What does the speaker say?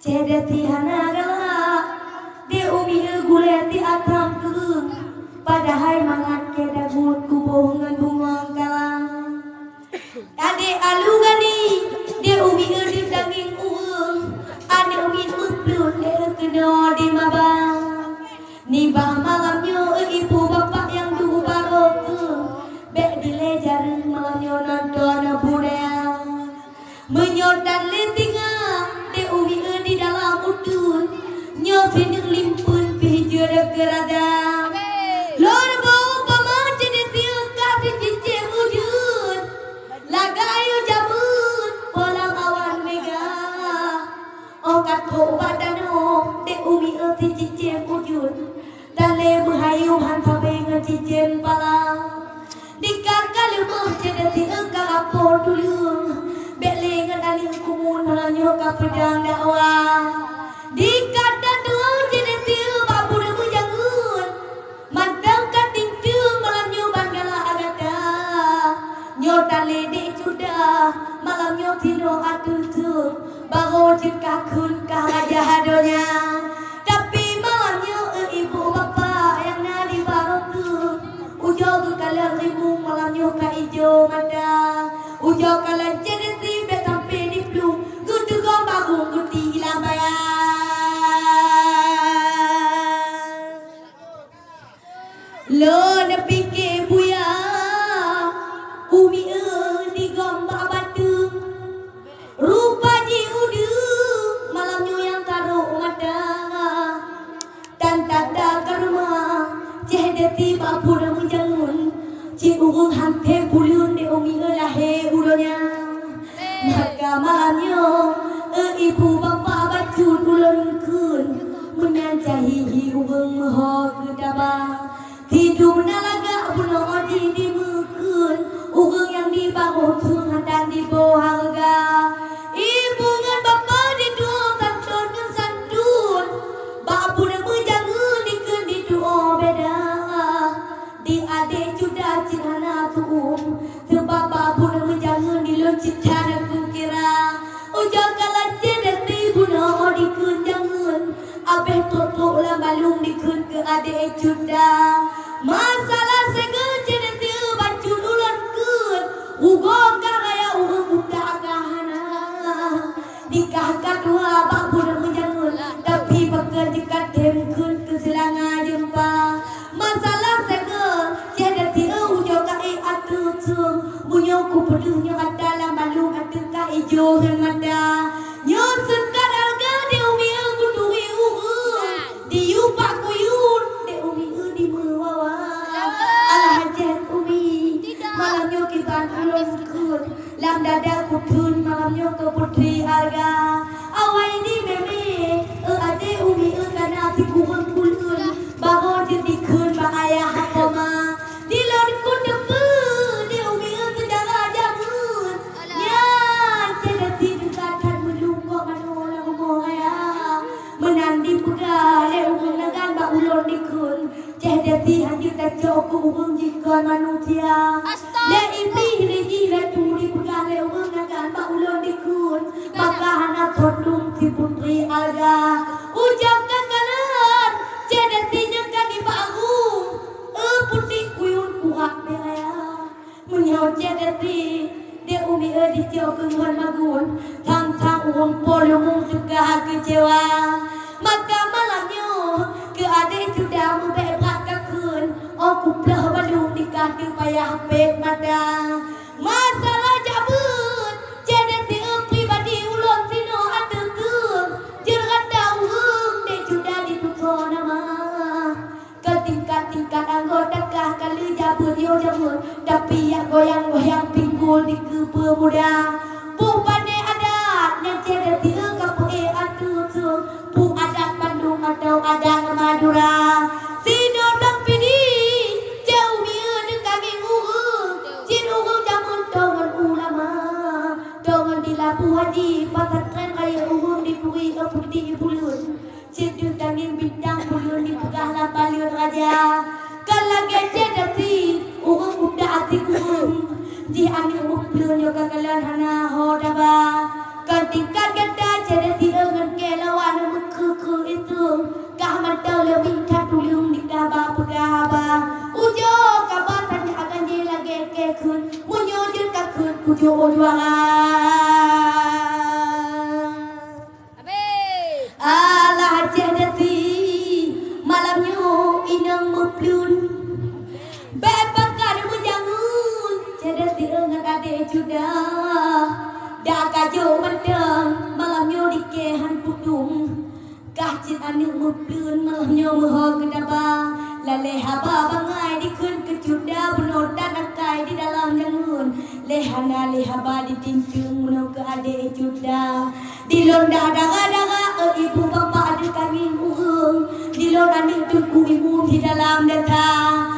Cedeti hanagala de umi guleti atam keung padahal mangan keda gut kubohongan bunga kalang ade alugani de umi di daging ade umi uplun de kedo di mabang ni bah malamnya ibu bapak yang dulu barok bek dile jarang malamnya nonton budaya menyodan letinga de umi di dalam udun nyopin limpun pijur kerada lor bau pamang cedetil kasih cincin wujud lagayu jamun polang awan mega okat ko badano de umi ti cincin wujud dale buhayu hantar bengan cincin pala dikakal rumah cedetil kakapor dulu belengan alih kumun halanyo ka pedang dakwah di kata dua cedetil babur mujangun mantau kating tu malamnya bangala agada nyotale de sudah malamnya tino atutu bago jekakun kalaja hadonya tapi malamnya ibu bapak yang nadi barotu ujo kalian ribu malamnya ka ijo mata ujo kalian cedetil be sampai di flu kudu gom bagu kuti lambaya lo nepike buya umi di gomba batu rupa ji udu malamnya yang taruh mata dan tanda ke rumah cedeti bapur menjangun ci ugung hante bulun de umi lahe udonya maka malamnya ibu bapak baju ulun kun menanjahi ugung moho kedaba tidur nalaga puno odi di mukun ugung yang dibangun sungan dan di bawah harga ibu ngan bapak di dua santun ngan santun bapu dan menjangun di kendi dua beda di ade juda cinana tuum sebab bapu dan menjangun di loncit cara kukira ujang kalah cedeti puno odi kunjangun abeh toto lah balung di kun ke ade juda masalah segel cedetil baju ulan kun ugo kaya ugo buka kahana nikah kedua bapu dan menjangun tapi pekerja dem kun ke selanga jempa masalah segel cedetil ujo kai atu tung bunyo ku peduhnya dalam balung atu ka ijo mata nyusun kadal ga de umi ngutui ugo di yupa kuyun de umi di mewawa ala hajar umi malamnya kiban ulun kun lam dada kutun malamnya ke putri harga awai di meme ade umi kana ti kuhun kulun bago di kun ba ayah koma di lor kun depu de umi sedara jamun nya cedeti dekatan melungkok manola ngomaya menandi puda le umi nagan ba ulun di kun cedeti hanjut tak ku umi jikon manusia le ipi hiji le turi puda le umi nagan ba ulun di kun maka hana todung si putri alga ujang kakalan cedeti nyangka di bagung putih kuyun kuhak belaya menyau cedeti de umi di jauh keluar magun tang uang polong juga kecewa maka malamnya ke adik sudah membebak kakun aku belah balung nikah di payah pek mata masalah jabut cedeti pribadi ulun sino atukung jerat daung de sudah ditutup nama ke tingkat anggota kah kali jabut yo jabut tapi yang goyang pinggul di kepe muda pupane adat yang cedeti kape atukung pu adat Bandung atau adat Madura sino bang pidi jauh biar dekaging jin jamun tongan ulama tongan di Labu Haji pasatren kaya di puri putih bulun cedu tanging bintang bulun di pegah lapalion raja kalage cedeti udah ati di ani upulun yo kakalan hana hodaba kantingkan kata cedeti dengan kelawa Rajo mendeng malamnya di kehan pudung Kahcit anu mupleun malamnya moho kedaba Laleha babangai dikeun kecuda Bunuh danakai di dalam jangun Lehana lehaba ditincung Bunuh ke ade cuda Dilonda daga-daga ibu bapak ada kami uung Dilonda tuku ibu di dalam data